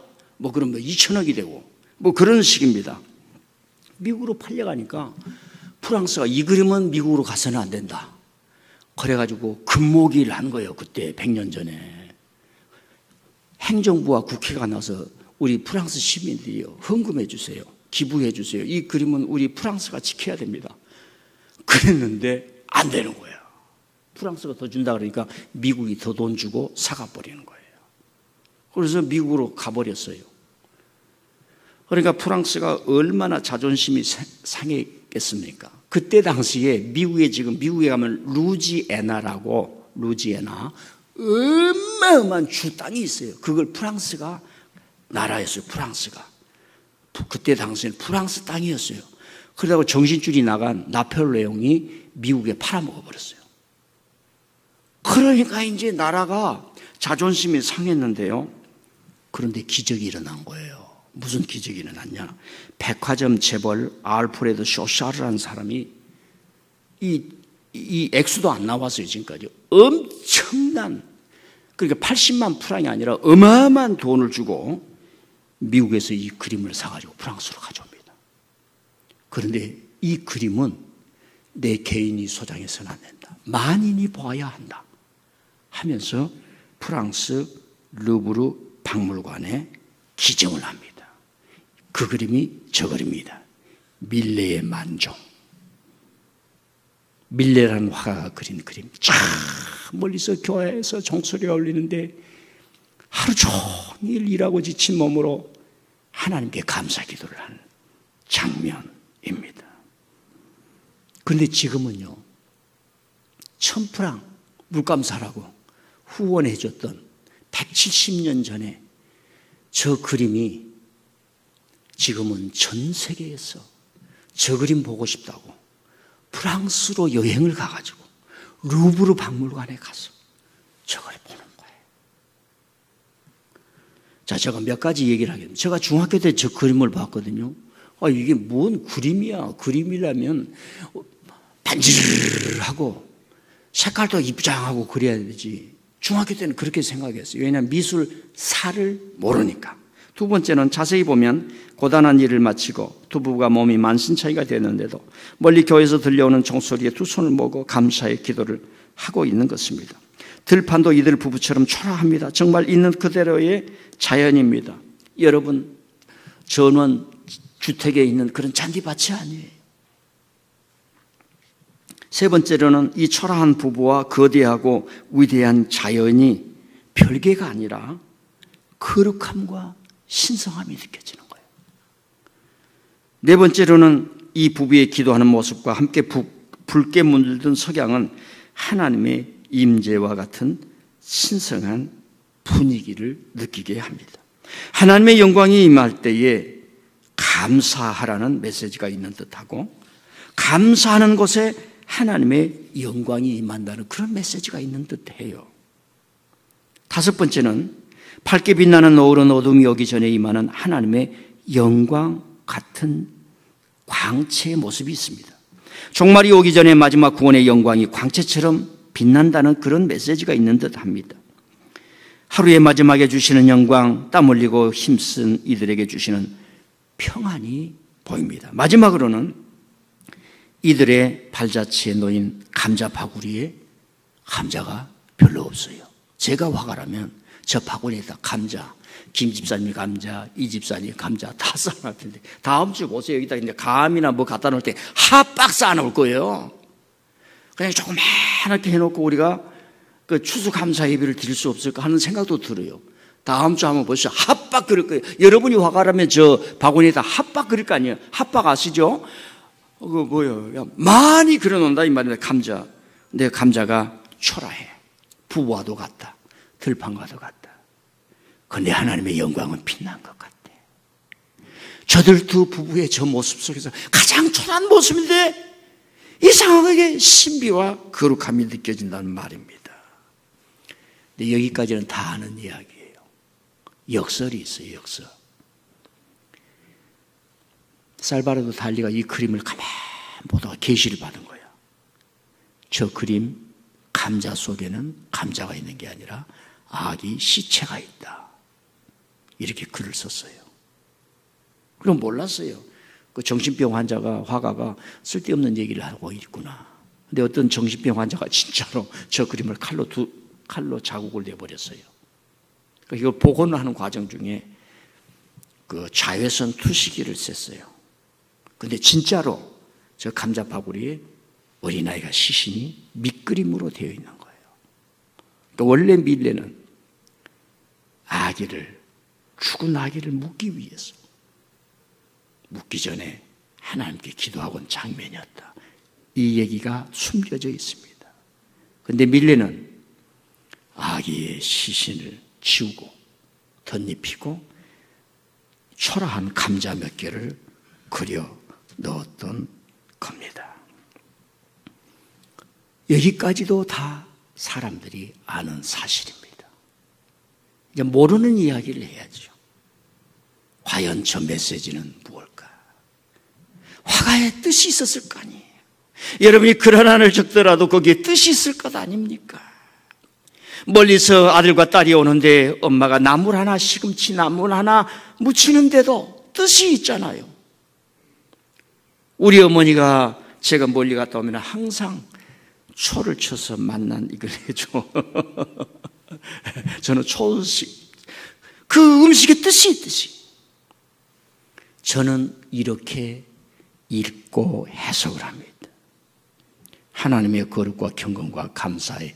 그러면 2000억이 되고, 그런 식입니다. 미국으로 팔려가니까 프랑스가 이 그림은 미국으로 가서는 안 된다. 그래가지고 금모기를 한 거예요. 그때 100년 전에. 행정부와 국회가 나서 우리 프랑스 시민들이요, 헌금해 주세요. 기부해 주세요. 이 그림은 우리 프랑스가 지켜야 됩니다. 그랬는데 안 되는 거예요. 프랑스가 더 준다 그러니까 미국이 더 돈 주고 사가버리는 거예요. 그래서 미국으로 가버렸어요. 그러니까 프랑스가 얼마나 자존심이 상했겠습니까? 그때 당시에 미국에 가면 루지애나 어마어마한 주 땅이 있어요. 그걸 프랑스가 나라였어요. 프랑스가. 그때 당시에는 프랑스 땅이었어요. 그러다가 정신줄이 나간 나폴레옹이 미국에 팔아먹어버렸어요. 그러니까 이제 나라가 자존심이 상했는데요. 그런데 기적이 일어난 거예요. 무슨 기적이 일어났냐? 백화점 재벌 알프레드 쇼샤르라는 사람이 이 액수도 안 나왔어요. 지금까지 엄청난, 그러니까 80만 프랑이 아니라 어마어마한 돈을 주고 미국에서 이 그림을 사가지고 프랑스로 가져옵니다. 그런데 이 그림은 내 개인이 소장해서는 안 된다. 만인이 보아야 한다 하면서 프랑스 루브르 박물관에 기증을 합니다. 그 그림이 저 그림입니다. 밀레의 만종. 밀레라는 화가가 그린 그림. 쫙 멀리서 교회에서 종소리가 울리는데 하루 종일 일하고 지친 몸으로 하나님께 감사 기도를 하는 장면입니다. 그런데 지금은요, 1000프랑 물감사라고 후원해 줬던 170년 전에 저 그림이 지금은 전 세계에서 저 그림 보고 싶다고 프랑스로 여행을 가가지고 루브르 박물관에 가서 저걸 보는 거예요. 자, 제가 몇 가지 얘기를 하겠습니다. 제가 중학교 때 저 그림을 봤거든요. 이게 뭔 그림이야. 그림이라면 반질하고 색깔도 이쁘장하고 그래야 되지. 중학교 때는 그렇게 생각했어요. 왜냐하면 미술사를 모르니까. 두 번째는 자세히 보면 고단한 일을 마치고 두 부부가 몸이 만신창이가 되는데도 멀리 교회에서 들려오는 종소리에 두 손을 모으고 감사의 기도를 하고 있는 것입니다. 들판도 이들 부부처럼 초라합니다. 정말 있는 그대로의 자연입니다. 여러분, 전원 주택에 있는 그런 잔디밭이 아니에요. 세 번째로는 이 초라한 부부와 거대하고 위대한 자연이 별개가 아니라 거룩함과 신성함이 느껴지는 거예요. 네 번째로는 이 부부의 기도하는 모습과 함께 붉게 물든 석양은 하나님의 임재와 같은 신성한 분위기를 느끼게 합니다. 하나님의 영광이 임할 때에 감사하라는 메시지가 있는 듯하고 감사하는 곳에 하나님의 영광이 임한다는 그런 메시지가 있는 듯해요. 다섯 번째는 밝게 빛나는 노을은 어둠이 오기 전에 임하는 하나님의 영광 같은 광채의 모습이 있습니다. 종말이 오기 전에 마지막 구원의 영광이 광채처럼 빛난다는 그런 메시지가 있는 듯합니다. 하루의 마지막에 주시는 영광, 땀 흘리고 힘쓴 이들에게 주시는 평안이 보입니다. 마지막으로는 이들의 발자취에 놓인 감자 바구리에 감자가 별로 없어요. 제가 화가 나면 저 바구니에다 감자, 김 집사님이 감자, 이 집사님이 감자 다 쌓아놓을 텐데 다음 주에 오세요. 여기다 이제 감이나 뭐 갖다 놓을 때 핫박 쌓아놓을 거예요. 그냥 조그맣게 해놓고 우리가 그 추수감사 예배를 드릴 수 없을까 하는 생각도 들어요. 다음 주 한번 보시죠. 핫박 그릴 거예요. 여러분이 화가 나면 저 바구니에다 핫박 그릴 거 아니에요. 핫박 아시죠? 그거 뭐예요? 많이 그려놓는다 이 말이에요. 감자. 내 감자가 초라해. 부부와도 같다. 들판과도 같다. 그런데 하나님의 영광은 빛난 것 같아. 저들 두 부부의 저 모습 속에서 가장 초라한 모습인데 이상하게 신비와 거룩함이 느껴진다는 말입니다. 근데 여기까지는 다 아는 이야기예요. 역설이 있어요. 역설. 살바르도 달리가 이 그림을 가만히 보다가 계시를 받은 거예요. 저 그림 감자 속에는 감자가 있는 게 아니라 아기 시체가 있다. 이렇게 글을 썼어요. 그럼 몰랐어요. 그 정신병 환자가 화가가 쓸데없는 얘기를 하고 있구나. 근데 어떤 정신병 환자가 진짜로 저 그림을 칼로 자국을 내버렸어요. 이걸 복원하는 과정 중에 그 자외선 투시기를 썼어요. 근데 진짜로 저 감자 바구리에 어린아이가 시신이 밑그림으로 되어 있는 거예요. 그러니까 원래 밀레는 죽은 아기를 묻기 위해서 묻기 전에 하나님께 기도하고 장면이었다. 이 얘기가 숨겨져 있습니다. 그런데 밀레는 아기의 시신을 지우고 덧입히고 초라한 감자 몇 개를 그려 넣었던 겁니다. 여기까지도 다 사람들이 아는 사실입니다. 이제 모르는 이야기를 해야죠. 과연 저 메시지는 무엇일까? 화가의 뜻이 있었을 거 아니에요. 여러분이 글 하나를 적더라도 거기에 뜻이 있을 것 아닙니까? 멀리서 아들과 딸이 오는데 엄마가 나물 하나, 시금치 나물 하나 묻히는데도 뜻이 있잖아요. 우리 어머니가 제가 멀리 갔다 오면 항상 초를 쳐서 만난 이걸 해줘. 저는 초식, 그 음식의 뜻이 있듯이 저는 이렇게 읽고 해석을 합니다. 하나님의 거룩과 경건과 감사의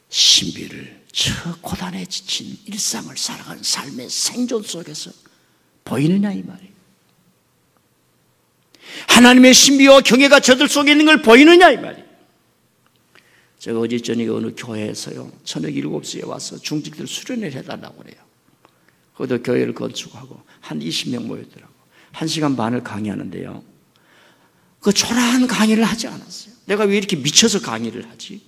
신비를 저 고단에 지친 일상을 살아가는 삶의 생존 속에서 보이느냐 이 말이에요. 하나님의 신비와 경외가 저들 속에 있는 걸 보이느냐 이 말이에요. 제가 어제 저녁에 어느 교회에서요, 저녁 7시에 와서 중직들 수련회를 해달라고 그래요. 거기도 교회를 건축하고 한 20명 모였더라고. 1시간 반을 강의하는데요, 그 초라한 강의를 하지 않았어요. 내가 왜 이렇게 미쳐서 강의를 하지?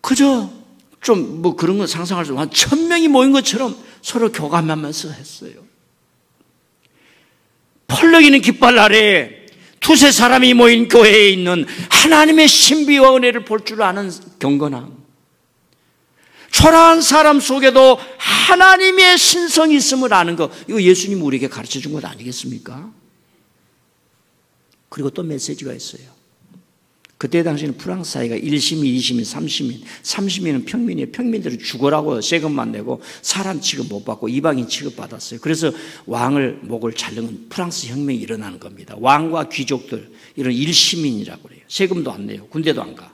그저 좀 뭐 그런 거 상상할 수 없고 한 1000명이 모인 것처럼 서로 교감하면서 했어요. 펄럭이는 깃발 아래 두세 사람이 모인 교회에 있는 하나님의 신비와 은혜를 볼 줄 아는 경건함. 초라한 사람 속에도 하나님의 신성이 있음을 아는 것, 이거 예수님이 우리에게 가르쳐 준 것 아니겠습니까? 그리고 또 메시지가 있어요. 그때 당시에는 프랑스 사회가 1시민, 2시민, 3시민, 3시민은 평민이에요. 평민들은 죽어라고 세금만 내고 사람 취급 못 받고 이방인 취급받았어요. 그래서 왕을 목을 자르는 프랑스 혁명이 일어나는 겁니다. 왕과 귀족들, 이런 1시민이라고 그래요. 세금도 안 내요. 군대도 안 가.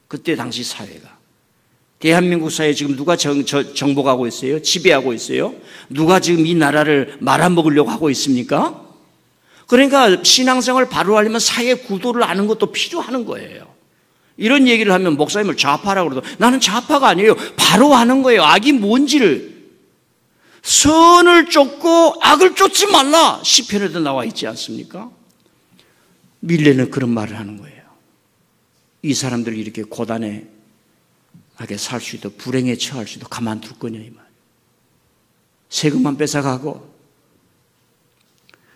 그때 당시 사회가. 대한민국 사회에 지금 누가 정복하고 있어요? 지배하고 있어요? 누가 지금 이 나라를 말아먹으려고 하고 있습니까? 그러니까 신앙생활을 바로 하려면 사회 구도를 아는 것도 필요한 거예요. 이런 얘기를 하면 목사님을 좌파라고 그러도 나는 좌파가 아니에요. 바로 하는 거예요. 악이 뭔지를. 선을 쫓고 악을 쫓지 말라. 시편에도 나와 있지 않습니까? 밀레는 그런 말을 하는 거예요. 이 사람들이 이렇게 고단하게 살 수도 불행에 처할 수도 가만둘 거냐 이 말. 세금만 뺏어가고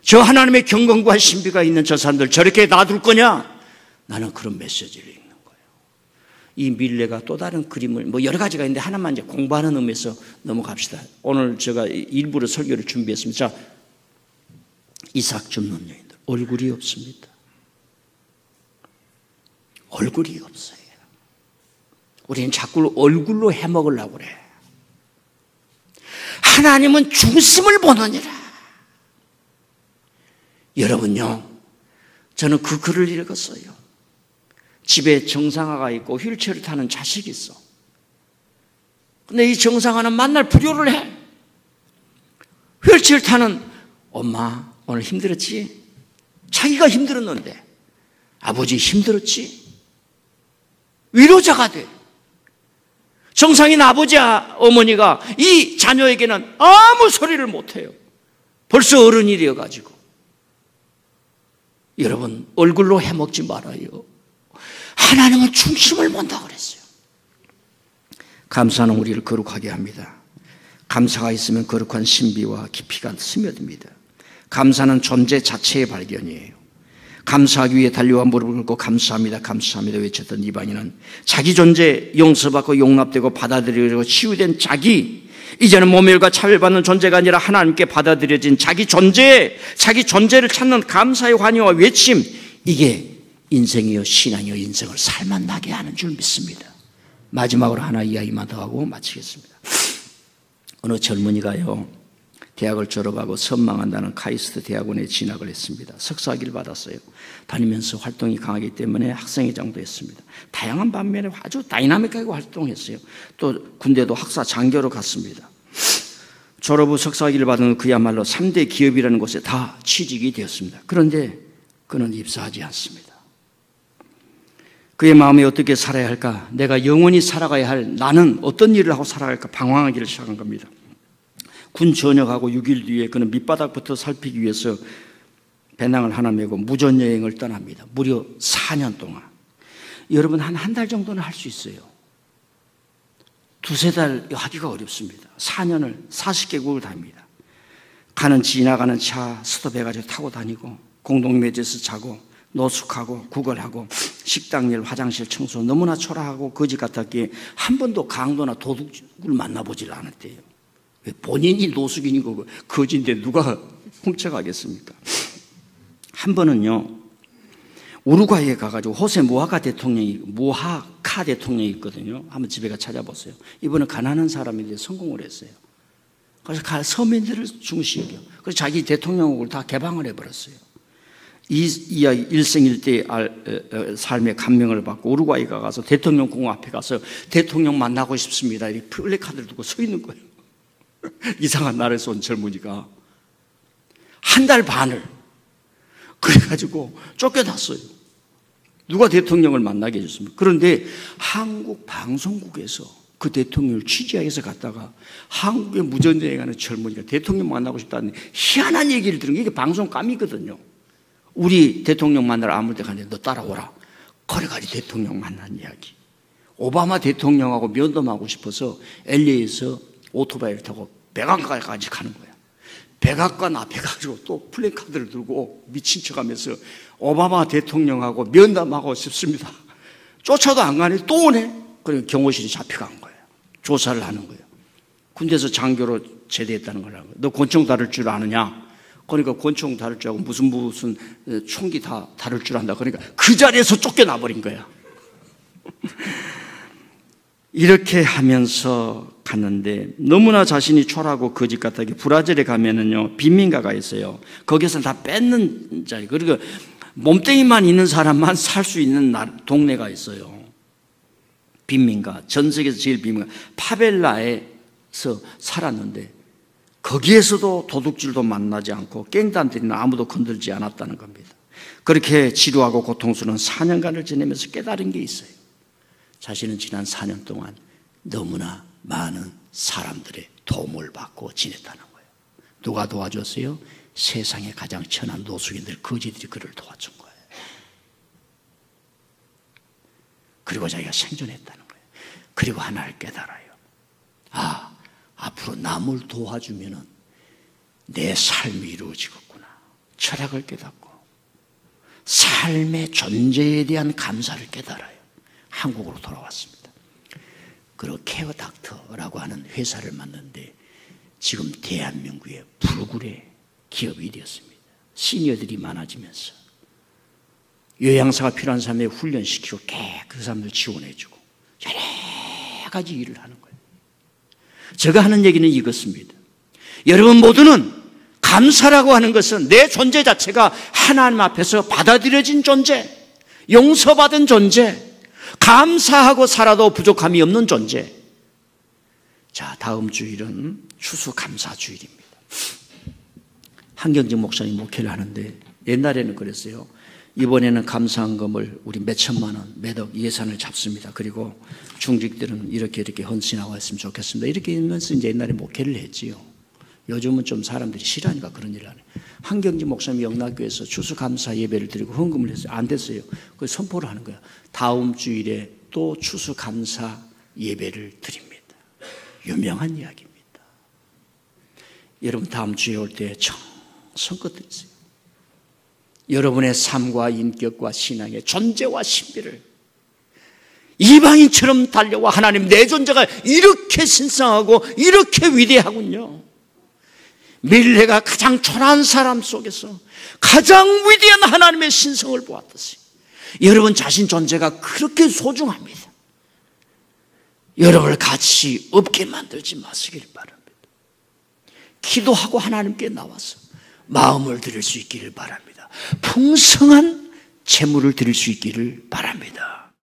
저 하나님의 경건과 신비가 있는 저 사람들 저렇게 놔둘 거냐? 나는 그런 메시지를 읽는 거예요. 이 밀레가 또 다른 그림을 뭐 여러 가지가 있는데 하나만 이제 공부하는 의미에서 넘어갑시다. 오늘 제가 일부러 설교를 준비했습니다. 자, 이삭 줍는 여인들 얼굴이 없습니다. 얼굴이 없어요. 우리는 자꾸 얼굴로 해먹으려고 그래. 하나님은 중심을 보느니라. 여러분요, 저는 그 글을 읽었어요. 집에 정상화가 있고 휠체어를 타는 자식이 있어. 근데 이 정상화는 만날 불효를 해. 휠체어를 타는 엄마 오늘 힘들었지? 자기가 힘들었는데 아버지 힘들었지? 위로자가 돼. 정상인 아버지 어머니가 이 자녀에게는 아무 소리를 못해요. 벌써 어른이 되어가지고. 여러분 얼굴로 해먹지 말아요. 하나님은 중심을 본다고 그랬어요. 감사는 우리를 거룩하게 합니다. 감사가 있으면 거룩한 신비와 깊이가 스며듭니다. 감사는 존재 자체의 발견이에요. 감사하기 위해 달려와 무릎을 꿇고 감사합니다 감사합니다 외쳤던 이방인은 자기 존재 용서받고 용납되고 받아들여지고 치유된 자기, 이제는 모멸과 차별받는 존재가 아니라 하나님께 받아들여진 자기 존재를 찾는 감사의 환희와 외침, 이게 인생이요 신앙이요 인생을 살만나게 하는 줄 믿습니다. 마지막으로 하나 이야기만 더 하고 마치겠습니다. 어느 젊은이가요 대학을 졸업하고 선망한다는 카이스트 대학원에 진학을 했습니다. 석사학위를 받았어요. 다니면서 활동이 강하기 때문에 학생회장도 했습니다. 다양한 반면에 아주 다이나믹하게 활동했어요. 또 군대도 학사 장교로 갔습니다. 졸업 후 석사학위를 받은 그야말로 3대 기업이라는 곳에 다 취직이 되었습니다. 그런데 그는 입사하지 않습니다. 그의 마음이 어떻게 살아야 할까? 내가 영원히 살아가야 할 나는 어떤 일을 하고 살아갈까? 방황하기를 시작한 겁니다. 군 전역하고 6일 뒤에 그는 밑바닥부터 살피기 위해서 배낭을 하나 메고 무전여행을 떠납니다. 무려 4년 동안. 여러분 한 달 정도는 할 수 있어요. 두세 달 하기가 어렵습니다. 4년을 40개국을 다닙니다. 지나가는 차 스톱해가지고 타고 다니고 공동묘지에서 자고 노숙하고 구걸하고 식당일 화장실 청소 너무나 초라하고 거지 같았기에 한 번도 강도나 도둑을 만나보질 않았대요. 본인이 노숙인인 거고 거지인데 누가 훔쳐가겠습니까? 한 번은요 우루과이에 가가지고 호세 무하카 대통령이 있거든요. 한번 집에 가 찾아보세요. 이분은 가난한 사람인데 성공을 했어요. 그래서 서민들을 중시 여겨. 그래서 자기 대통령국을 다 개방을 해버렸어요. 이 이야기 일생일대의 삶의 감명을 받고 우루과이가 가서 대통령 궁 앞에 가서 대통령 만나고 싶습니다. 이 플래카드를 두고 서 있는 거예요. 이상한 나라에서 온 젊은이가 한 달 반을 그래가지고 쫓겨났어요. 누가 대통령을 만나게 해줬습니까? 그런데 한국 방송국에서 그 대통령을 취재하기 위해서 갔다가 한국에 무전여행하는 젊은이가 대통령 만나고 싶다는 희한한 얘기를 들은 게 이게 방송감이거든요. 우리 대통령 만나러 아무 데 가는데 너 따라오라. 그래가지고 대통령 만난 이야기. 오바마 대통령하고 면담하고 싶어서 LA에서 오토바이를 타고 백악관까지 가는 거야. 백악관 앞에 가지고 또 플래카드를 들고 미친 척하면서 오바마 대통령하고 면담하고 싶습니다. 쫓아도 안 가니 또 오네. 그러니까 경호실이 잡혀간 거예요. 조사를 하는 거예요. 군대에서 장교로 제대했다는 거라고. 너 권총 다룰 줄 아느냐? 그러니까 권총 다룰 줄 알고 무슨 총기 다 다룰 줄 안다. 그러니까 그 자리에서 쫓겨나 버린 거야. 이렇게 하면서 갔는데 너무나 자신이 초라하고 거짓 같다기 브라질에 가면은요 빈민가가 있어요. 거기서 다 뺏는 자리. 그리고 몸뚱이만 있는 사람만 살 수 있는 동네가 있어요. 빈민가. 전 세계에서 제일 빈민가. 파벨라에서 살았는데 거기에서도 도둑질도 만나지 않고 갱단들이나 아무도 건들지 않았다는 겁니다. 그렇게 지루하고 고통스러운 4년간을 지내면서 깨달은 게 있어요. 자신은 지난 4년 동안 너무나 많은 사람들의 도움을 받고 지냈다는 거예요. 누가 도와줬어요? 세상에 가장 천한 노숙인들, 거지들이 그를 도와준 거예요. 그리고 자기가 생존했다는 거예요. 그리고 하나를 깨달아요. 앞으로 남을 도와주면 내 삶이 이루어지겠구나. 철학을 깨닫고 삶의 존재에 대한 감사를 깨달아요. 한국으로 돌아왔습니다. 그리고 케어 닥터라고 하는 회사를 만났는데 지금 대한민국의 불굴의 기업이 되었습니다. 시니어들이 많아지면서 요양사가 필요한 사람에 훈련시키고 그 사람들 지원해주고 여러 가지 일을 하는 거예요. 제가 하는 얘기는 이것입니다. 여러분 모두는 감사라고 하는 것은 내 존재 자체가 하나님 앞에서 받아들여진 존재, 용서받은 존재, 감사하고 살아도 부족함이 없는 존재. 자, 다음 주일은 추수감사주일입니다. 한경직 목사님 목회를 하는데 옛날에는 그랬어요. 이번에는 감사헌금을 우리 몇 천만 원, 몇억 예산을 잡습니다. 그리고 중직들은 이렇게 헌신하고 했으면 좋겠습니다. 이렇게 하면서 이제 옛날에 목회를 했지요. 요즘은 좀 사람들이 싫어하니까 그런 일을 안 해요. 한경직 목사님 영락교에서 추수감사 예배를 드리고 헌금을 했어요. 안 됐어요. 그 선포를 하는 거야. 다음 주일에 또 추수감사 예배를 드립니다. 유명한 이야기입니다. 여러분 다음 주에 올 때 정성껏 드리세요. 여러분의 삶과 인격과 신앙의 존재와 신비를 이방인처럼 달려와 하나님 내 존재가 이렇게 신성하고 이렇게 위대하군요. 밀레가 가장 초라한 사람 속에서 가장 위대한 하나님의 신성을 보았듯이 여러분 자신 존재가 그렇게 소중합니다. 여러분을 가치 없게 만들지 마시길 바랍니다. 기도하고 하나님께 나와서 마음을 드릴 수 있기를 바랍니다. 풍성한 재물을 드릴 수 있기를 바랍니다.